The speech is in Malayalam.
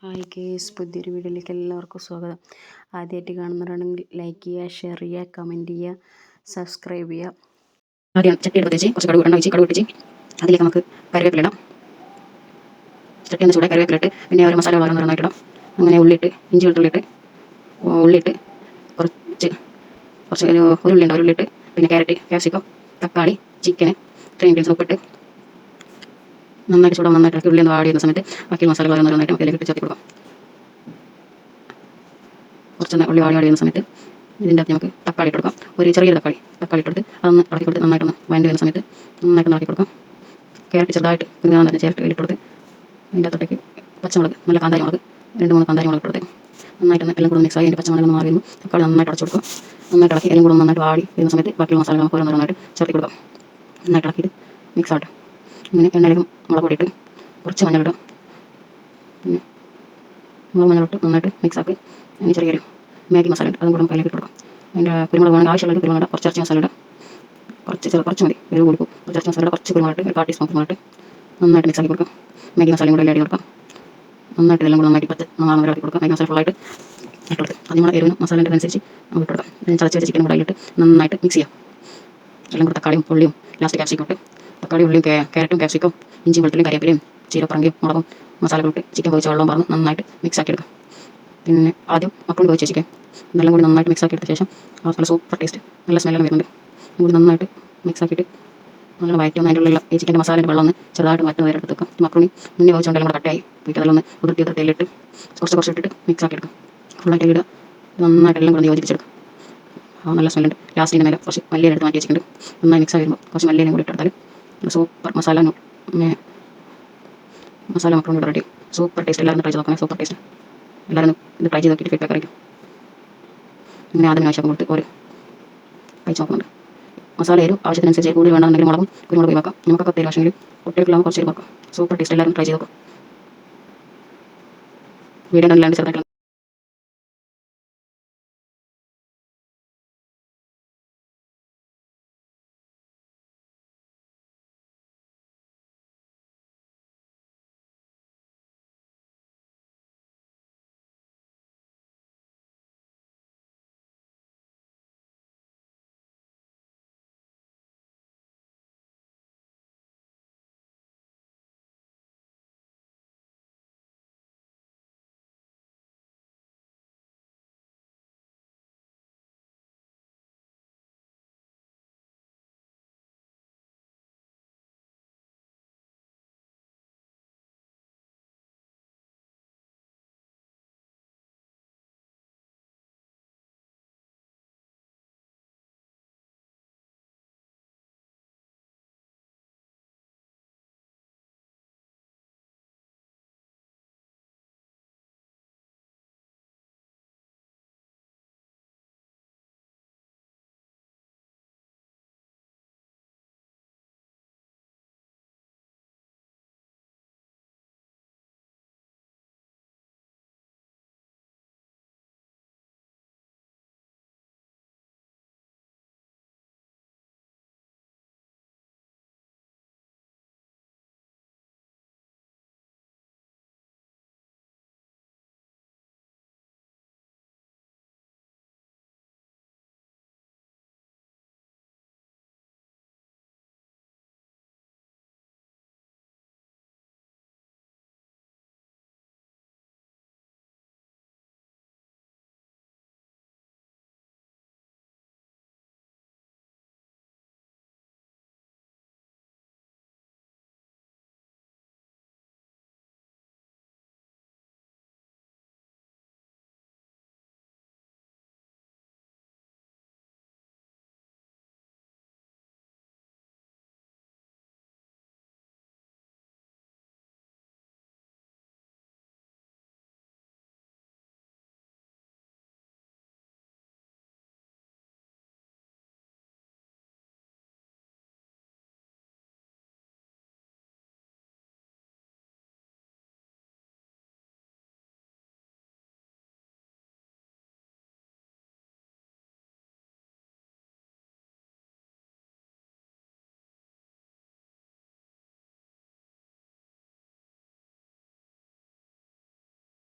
ഹായ് കേസ് പുതിയൊരു വീഡിയോയിലേക്ക് എല്ലാവർക്കും സ്വാഗതം. ആദ്യമായിട്ട് കാണുന്നവരാണെങ്കിൽ ലൈക്ക് ചെയ്യുക, ഷെയർ ചെയ്യുക, കമൻറ്റ് ചെയ്യുക, സബ്സ്ക്രൈബ് ചെയ്യുക. ആദ്യം ചട്ടി എടുത്ത് വെച്ച് കുറച്ച് കടുക് എണ്ണ ഒഴിച്ച് കടുക് ഇട്ടിച്ച് അതിലേക്ക് നമുക്ക് കറിവേപ്പില ഇടാം. ചട്ടി ഒന്ന് ചൂടായി കറിവേപ്പില ഇട്ട് പിന്നെ ഓരോ മസാല വളർന്ന് നന്നായിട്ട് ഇടാം. അങ്ങനെ ഉള്ളിയിട്ട് ഇഞ്ചി വെളുത്തുള്ളിയിട്ട് ഉള്ളിയിട്ട് കുറച്ച് ഒരു ഉള്ളി ഉണ്ട്, ഉള്ളിയിട്ട് പിന്നെ ക്യാരറ്റ്, ക്യാപ്സിക്കം, തക്കാളി, ചിക്കന്, ഇത്രയും ഇൻഗ്രീഡിയൻസ് ഉപ്പിട്ട് നന്നായിട്ട് ചൂടാൻ നന്നായിട്ട് ഉള്ളി ഒന്ന് വാടി വരുന്ന സമയത്ത് ബാക്കി മസാല വളർന്ന് നന്നായിട്ട് നമുക്ക് ഇതിലേക്ക് ഇട്ട് ചേർത്ത് കൊടുക്കാം. കുറച്ച് ഉള്ളി വാടി വരുന്ന സമയത്ത് ഇതിൻ്റെ അകത്ത് നമുക്ക് തക്കാളി ഇട്ട് കൊടുക്കാം. ഒരു ചെറിയൊരു തക്കാളി ഇട്ടെടുത്ത് അതൊന്ന് ഇളക്കി കൊടുത്ത് നന്നായിട്ടൊന്ന് വഴണ്ടി വരുന്ന സമയത്ത് നന്നായിട്ട് ഇളക്കി കൊടുക്കാം. ക്യാരറ്റ് ചെറുതായിട്ട് കുഞ്ഞാൻ തന്നെ ചേർത്ത് ഇട്ട് കൊടുത്ത് അതിൻ്റെ അകത്തോട്ടേക്ക് പച്ചമുളക്, നല്ല കാന്താരി മുളക് 2-3 കാന്താരി മുളക് ഇട്ട് കൊടുത്ത് നന്നായിട്ട് എല്ലാം കൂടെ മിക്സ് ആയി അതിൻ്റെ പച്ചമുളക് മാറി വരുന്നു. തക്കാളി നന്നായിട്ട് അടച്ചു കൊടുക്കും. നന്നായിട്ട് ഇളക്കി എല്ലാം കൂടെ നന്നായിട്ട് വാടി വരുന്ന സമയത്ത് ബാക്കി മസാല നമുക്ക് ഓരോന്ന് നന്നായിട്ട് ചേർത്ത് കൊടുക്കാം. നന്നായിട്ട് ഇളക്കിയിട്ട് മിക്സ് ആവട്ടെ. ഇങ്ങനെ എണ്ണയിലേക്ക് മുളക് പൊടി ഇട്ട് കുറച്ച് മഞ്ഞളിടും. പിന്നെ മഞ്ഞളിട്ട് നന്നായിട്ട് മിക്സ് ആക്കി അതിന് ചെറിയൊരു മാഗി മസാല ഉണ്ട്, അതും കൂടെ നമുക്ക് അതിലേക്ക് ഇട്ട് കൊടുക്കാം. അതിൻ്റെ കുരുമുളക് വേണമെങ്കിൽ ആവശ്യമുള്ള കുരുമുളക് കുറച്ച് ഇറച്ചി മസാല ഇടാം. കുറച്ച് മതി, ഒരു കൊടുക്കും. കുറച്ച് ഇറച്ചി മസാല കുറച്ച് കുരുമുളക് ഇട്ട് 1/4 ടീസ്പൂൺ കുരുമുളക് നന്നായിട്ട് മിക്സ് ആക്കി കൊടുക്കാം. മാഗി മസാലയും കൂടെ ആഡ് ചെയ്ത് കൊടുക്കാം. നന്നായിട്ട് ഇതെല്ലാം കൂടെ നന്നായിട്ട് നന്നായി ആക്കി കൊടുക്കാം. മാഗി മസാല ഫുള്ളായിട്ട് ഇട്ട് കൊടുത്ത് അത് നമ്മുടെ എരിവിനും മസാലേൻ്റെ അനുസരിച്ച് നമുക്ക് ഇട്ട് കൊടുക്കാം. പിന്നെ ചതച്ച് വെച്ച ചിക്കൻ കൂടെ അതിലിട്ട് നന്നായിട്ട് മിക്സ് ചെയ്യാം. എല്ലാം കൂടെ തക്കാളിയും ഉള്ളിയും ലാസ്റ്റ് ക്യാപ്സിക്കം ഇട്ട് തക്കാളി ഉള്ളിയും ക്യാരറ്റും ക്യാപ്സിക്കം ഇഞ്ചിയും വെളുത്തുള്ളിയും കരിവേപ്പിലയും ചീരപ്പറങ്കിയും മുളകും മസാലകളിട്ട് ചിക്കൻ പൊരിച്ച വെള്ളം പറഞ്ഞ് നന്നായിട്ട് മിക്സ് ആക്കി എടുക്കാം. പിന്നെ ആദ്യം മക്രോണി പൊരിച്ച് ചിക്കൻ ഇതെല്ലാം കൂടി നന്നായിട്ട് മിക്സ് ആക്കി എടുത്ത ശേഷം നല്ല സൂപ്പർ ടേസ്റ്റ്, നല്ല സ്മെല്ലെല്ലാം വരുന്നുണ്ട്. കൂടി നന്നായിട്ട് മിക്സ് ആക്കിയിട്ട് നല്ല വയറ്റി ഒന്ന് അതിൻ്റെ ഉള്ളിലുള്ള ഈ ചിക്കൻ്റെ മസാലയുടെ വെള്ളം ഒന്ന് ചെറുതായിട്ട് മാറ്റുന്ന വരെ എടുത്ത് വെക്കാം. മക്രോണി മുന്നേ വെച്ചുകൊണ്ടെല്ലാം കൂടെ കട്ടായി പോയിട്ട് അതെല്ലാം ഒന്ന് ഉതിർത്തി ഇട്ടിട്ട് കുറച്ച് ഇട്ടിട്ട് മിക്സ് ആക്കി എടുക്കാം. ഫുള്ളായിട്ട് ഇടുക, നന്നായിട്ട് എല്ലാം കൂടെ യോജിപ്പിച്ചെടുക്കാം. നല്ല സ്മെല്ലുണ്ട്. ലാസ്റ്റിൻ്റെ മേലെ കുറച്ച് മല്ലിയില എടുത്ത് മാറ്റി വെച്ചിട്ടുണ്ട്. നന്നായി മിക്സ് ആയി വരുമ്പോൾ കുറച്ച് മല്ലിയിലും കൂടി ഇട്ടെടുത്താൽ super masala macaroni ready. Super taste. എല്ലാവരും ട്രൈ ചെയ്ത് നോക്കണം. Super taste. എല്ലാവരും ഇത് ട്രൈ ചെയ്ത് നോക്കിയിട്ട് ഫീഡ്ബാക്ക് അറിയിക്കും. ഇങ്ങനെ ആദ്യം ആവശ്യം കൊടുത്ത് ഒരു കഴിച്ച് നോക്കുന്നുണ്ട്. മസാല എരിവ് ആവശ്യത്തിനനുസരിച്ച് കൂടുതൽ വേണമെന്നുണ്ടെങ്കിൽ മുളകും കുരുമുളക് ഒഴിവാക്കാം. നമുക്കൊക്കെ തേരും പക്ഷേ ഒറ്റയ്ക്കുള്ളാകുമ്പോൾ കുറച്ച് എരിവാക്കാം. Super taste. എല്ലാവരും ട്രൈ ചെയ്ത് നോക്കും. വീഡിയോ എല്ലാവരും ചെറുതായിട്ട്